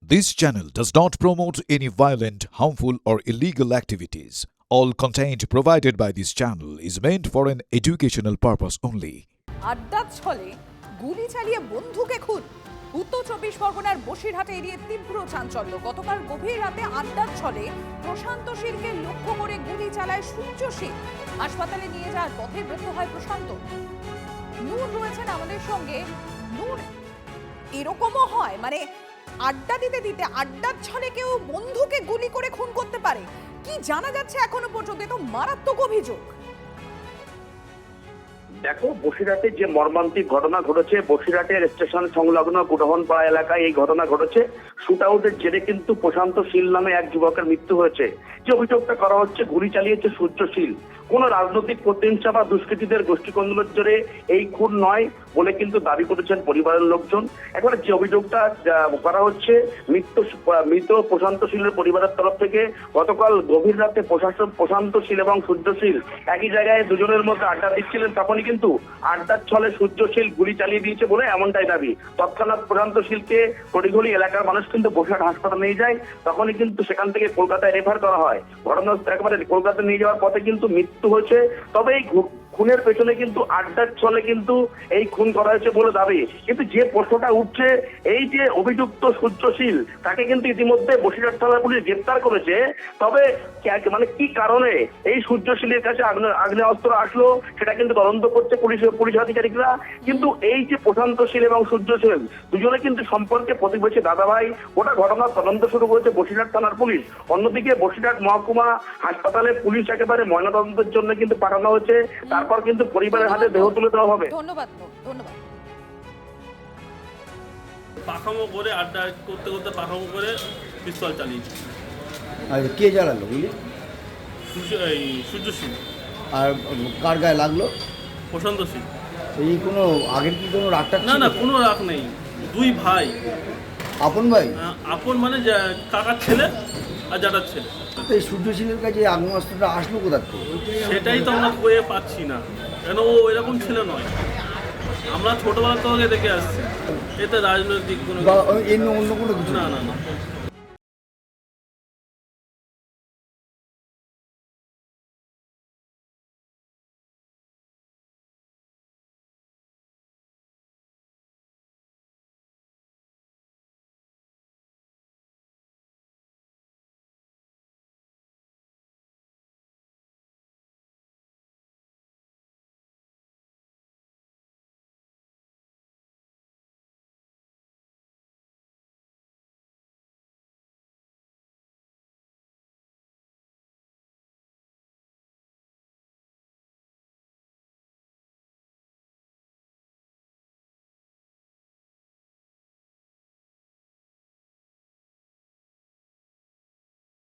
This channel does not promote any violent, harmful, or illegal activities. All content provided by this channel is meant for an educational purpose only. আড্ডার ছলে গুলি চালিয়ে বন্ধুকে খুন। উত্তর চব্বিশ পরগনার বসিরহাটে এড়িয়ে তীব্র চাঞ্চল্য। গতকাল গভীর রাতে আড্ডার ছলে প্রশান্ত শীলকে লক্ষ্য করে গুলি চালায় সূর্য শীল। হাসপাতালে নিয়ে যাওয়ার পথে মৃত্যু হয় প্রশান্ত। নূর রয়েছেন আমাদের সঙ্গে। নূর, এরকমও হয় মানে আড্ডা দিতে দিতে আড্ডার ছলে কেউ বন্ধুকে গুলি করে খুন করতে পারে? কি জানা যাচ্ছে এখনো পর্যন্ত? এ তো মারাত্মক অভিযোগ। দেখো, বসিরহাটে যে মর্মান্তিক ঘটনা ঘটেছে, বসিরহাটের স্টেশন সংলগ্ন গুডহনপাড়া এলাকায় এই ঘটনা ঘটেছে। শুট আউটের জেরে কিন্তু প্রশান্ত শীল নামে এক যুবকের মৃত্যু হয়েছে। যে অভিযোগটা করা হচ্ছে, গুলি চালিয়েছে সূর্য শীল। কোন রাজনৈতিক প্রতিহিংসা বা দুষ্কৃতীদের গোষ্ঠীকন্দলের জোরে এই খুন নয় বলে কিন্তু দাবি করেছেন পরিবারের লোকজন। এখন যে অভিযোগটা করা হচ্ছে, মৃত প্রশান্ত শীলের পরিবারের তরফ থেকে গতকাল গভীর রাতে প্রশান্ত শীল এবং সূর্য শীল একই জায়গায় দুজনের মধ্যে আড্ডা দিচ্ছিলেন। তখনই কিন্তু আড্ডার ছলে সূর্য শীল গুলি চালিয়ে দিয়েছে বলে এমনটাই দাবি। তৎক্ষণাৎ প্রশান্ত শীলকে তড়িঘড়ি এলাকার মানুষ কিন্তু বসিরহাট হাসপাতালে নিয়ে যায়। তখনই কিন্তু সেখান থেকে কলকাতায় রেফার করা হয়। ঘটনাস্থলে একেবারে কলকাতা নিয়ে যাওয়ার পথে কিন্তু মৃত্যু হয়েছে। তবে এই খুনের পেছনে কিন্তু আড্ডার ছলে কিন্তু এই খুন করা হয়েছে বলে দাবি। কিন্তু যে প্রশ্নটা উঠছে, এই যে অভিযুক্ত সূর্যশীল, তাকে কিন্তু ইতিমধ্যে বসিরহাট থানার পুলিশ গ্রেপ্তার করেছে। তবে মানে কি কারণে এই সূর্যশীলের কাছে আগ্নেয়াস্ত্র আসলো সেটা কিন্তু তদন্ত করছে পুলিশ আধিকারিকরা। কিন্তু এই যে প্রশান্ত শীল এবং সূর্যশীল দুজনে কিন্তু সম্পর্কে প্রতিবেশী দাদাভাই। ওটা ঘটনার তদন্ত শুরু করেছে বসিরহাট থানার পুলিশ। অন্যদিকে বসিরহাট মহকুমা হাসপাতালে পুলিশ একেবারে ময়নাতদন্তের জন্য কিন্তু পাঠানো হয়েছে। তারপর কিন্তু পরিবারের হাতে দেহ তুলে দেওয়া হবে। ধন্যবাদ। পাখামো করে আড্ডা করতে করতে পাখামো করে পিস্তল চালিয়েছে। আর কে জ্বালালো গুলি? সূর্য সিং। আর কার গায়ে লাগলো? প্রশান্ত সিং। এই কোনো আগের কি কোনো রাগটা? না, কোনো রাগ নেই। দুই ভাই। আপন ভাই? আপন মানে কাকার ছেলে আর জ্যাঠার ছেলে। এই সূর্যশীলের কাছে আগ্নেয়াস্ত্রটা আসলো কোথা থেকে? সেটাই তো আমরা বয়ে পাচ্ছি না, কেন ও এরকম ছেলে নয়। আমরা ছোটবেলা থেকে দেখে আসছি। এতে রাজনৈতিক কোনো অন্য কোনো কিছু না।